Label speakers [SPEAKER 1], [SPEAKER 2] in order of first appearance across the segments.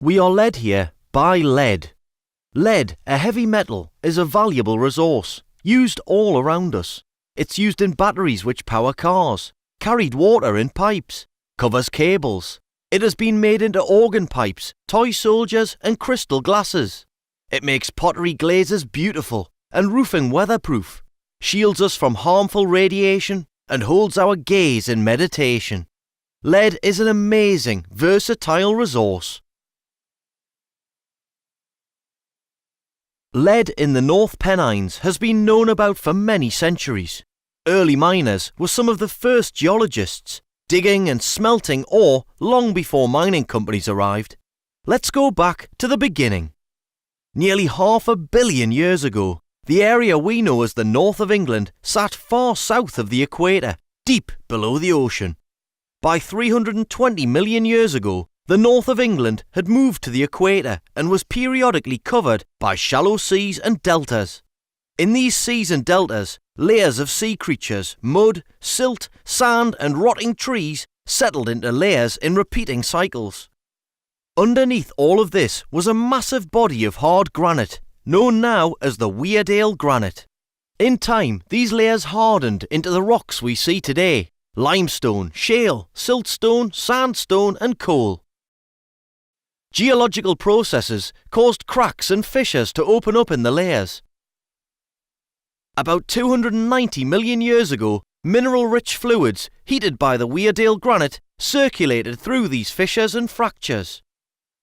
[SPEAKER 1] We are led here by lead. Lead, a heavy metal, is a valuable resource, used all around us. It's used in batteries which power cars, carried water in pipes, covers cables. It has been made into organ pipes, toy soldiers and crystal glasses. It makes pottery glazes beautiful and roofing weatherproof, shields us from harmful radiation and holds our gaze in meditation. Lead is an amazing, versatile resource. Lead in the North Pennines has been known about for many centuries. Early miners were some of the first geologists, digging and smelting ore long before mining companies arrived. Let's go back to the beginning. Nearly 500 million years ago, the area we know as the north of England sat far south of the equator, deep below the ocean. By 320 million years ago, the north of England had moved to the equator and was periodically covered by shallow seas and deltas. In these seas and deltas, layers of sea creatures, mud, silt, sand and rotting trees settled into layers in repeating cycles. Underneath all of this was a massive body of hard granite, known now as the Weardale Granite. In time, these layers hardened into the rocks we see today: limestone, shale, siltstone, sandstone and coal. Geological processes caused cracks and fissures to open up in the layers. About 290 million years ago, mineral-rich fluids, heated by the Weardale Granite, circulated through these fissures and fractures.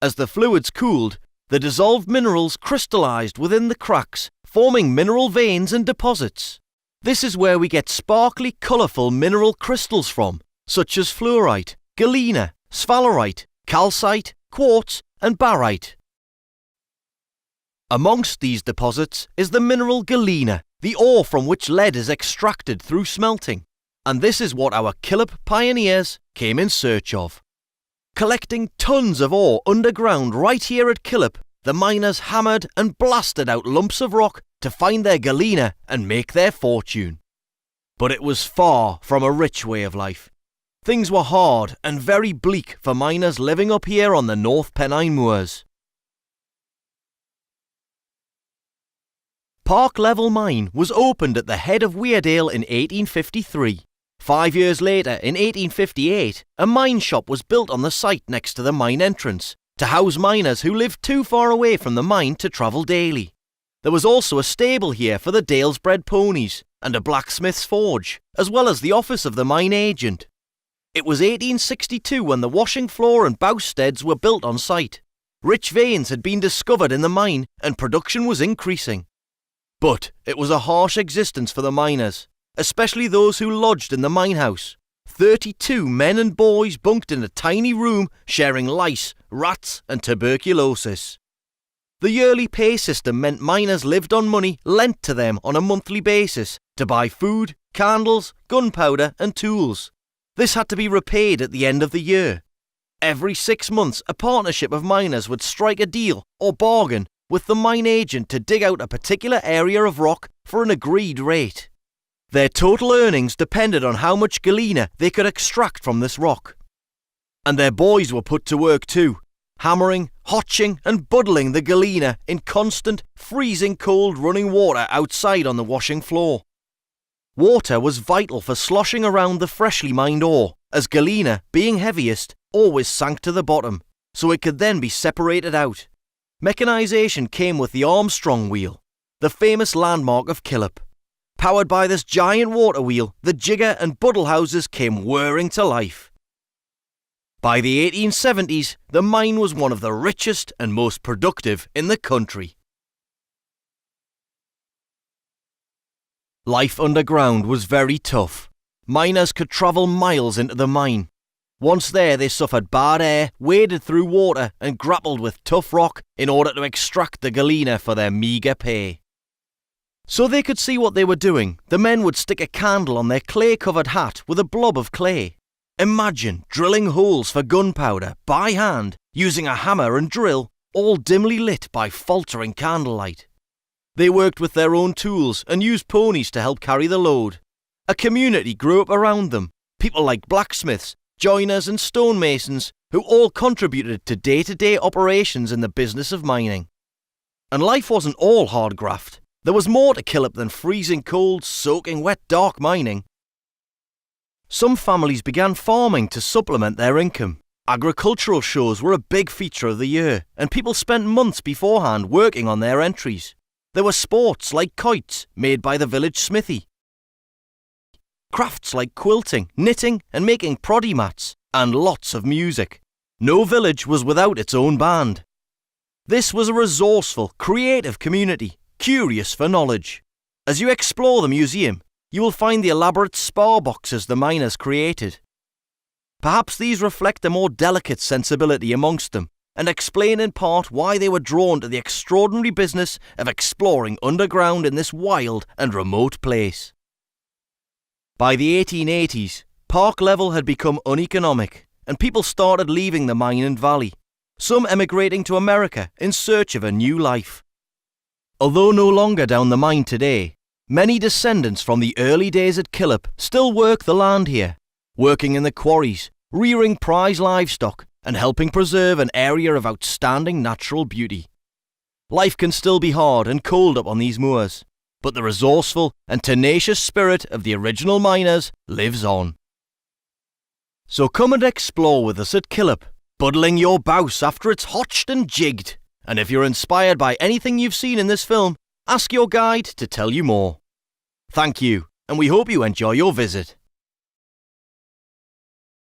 [SPEAKER 1] As the fluids cooled, the dissolved minerals crystallized within the cracks, forming mineral veins and deposits. This is where we get sparkly, colourful mineral crystals from, such as fluorite, galena, sphalerite, calcite, quartz and barite. Amongst these deposits is the mineral galena, the ore from which lead is extracted through smelting. And this is what our Killhope pioneers came in search of. Collecting tons of ore underground right here at Killhope, the miners hammered and blasted out lumps of rock to find their galena and make their fortune. But it was far from a rich way of life. Things were hard and very bleak for miners living up here on the North Pennine moors. Park Level Mine was opened at the head of Weardale in 1853. 5 years later, in 1858, a mine shop was built on the site next to the mine entrance to house miners who lived too far away from the mine to travel daily. There was also a stable here for the Dalesbred ponies and a blacksmith's forge, as well as the office of the mine agent. It was 1862 when the washing floor and bowsteds were built on site. Rich veins had been discovered in the mine and production was increasing. But it was a harsh existence for the miners, especially those who lodged in the mine house. 32 men and boys bunked in a tiny room sharing lice, rats and tuberculosis. The yearly pay system meant miners lived on money lent to them on a monthly basis to buy food, candles, gunpowder and tools. This had to be repaid at the end of the year. Every 6 months, a partnership of miners would strike a deal or bargain with the mine agent to dig out a particular area of rock for an agreed rate. Their total earnings depended on how much galena they could extract from this rock. And their boys were put to work too, hammering, hotching and buddling the galena in constant, freezing cold running water outside on the washing floor. Water was vital for sloshing around the freshly mined ore, as galena, being heaviest, always sank to the bottom, so it could then be separated out. Mechanisation came with the Armstrong wheel, the famous landmark of Killhope. Powered by this giant water wheel, the jigger and buddle houses came whirring to life. By the 1870s, the mine was one of the richest and most productive in the country. Life underground was very tough. Miners could travel miles into the mine. Once there, they suffered bad air, waded through water and grappled with tough rock in order to extract the galena for their meagre pay. So they could see what they were doing, the men would stick a candle on their clay-covered hat with a blob of clay. Imagine drilling holes for gunpowder by hand, using a hammer and drill, all dimly lit by faltering candlelight. They worked with their own tools and used ponies to help carry the load. A community grew up around them. People like blacksmiths, joiners and stonemasons who all contributed to day-to-day operations in the business of mining. And life wasn't all hard graft. There was more to Killhope than freezing cold, soaking wet, dark mining. Some families began farming to supplement their income. Agricultural shows were a big feature of the year, and people spent months beforehand working on their entries. There were sports like kites, made by the village smithy. Crafts like quilting, knitting, and making proddy mats, and lots of music. No village was without its own band. This was a resourceful, creative community, curious for knowledge. As you explore the museum, you will find the elaborate spar boxes the miners created. Perhaps these reflect a more delicate sensibility amongst them, and explain in part why they were drawn to the extraordinary business of exploring underground in this wild and remote place. By the 1880s, park level had become uneconomic, and people started leaving the mine and valley, some emigrating to America in search of a new life. Although no longer down the mine today, many descendants from the early days at Killhope still work the land here, working in the quarries, rearing prize livestock, and helping preserve an area of outstanding natural beauty. Life can still be hard and cold up on these moors, but the resourceful and tenacious spirit of the original miners lives on. So come and explore with us at Killhope, buddling your bouse after it's hotched and jigged. And if you're inspired by anything you've seen in this film, ask your guide to tell you more. Thank you, and we hope you enjoy your visit.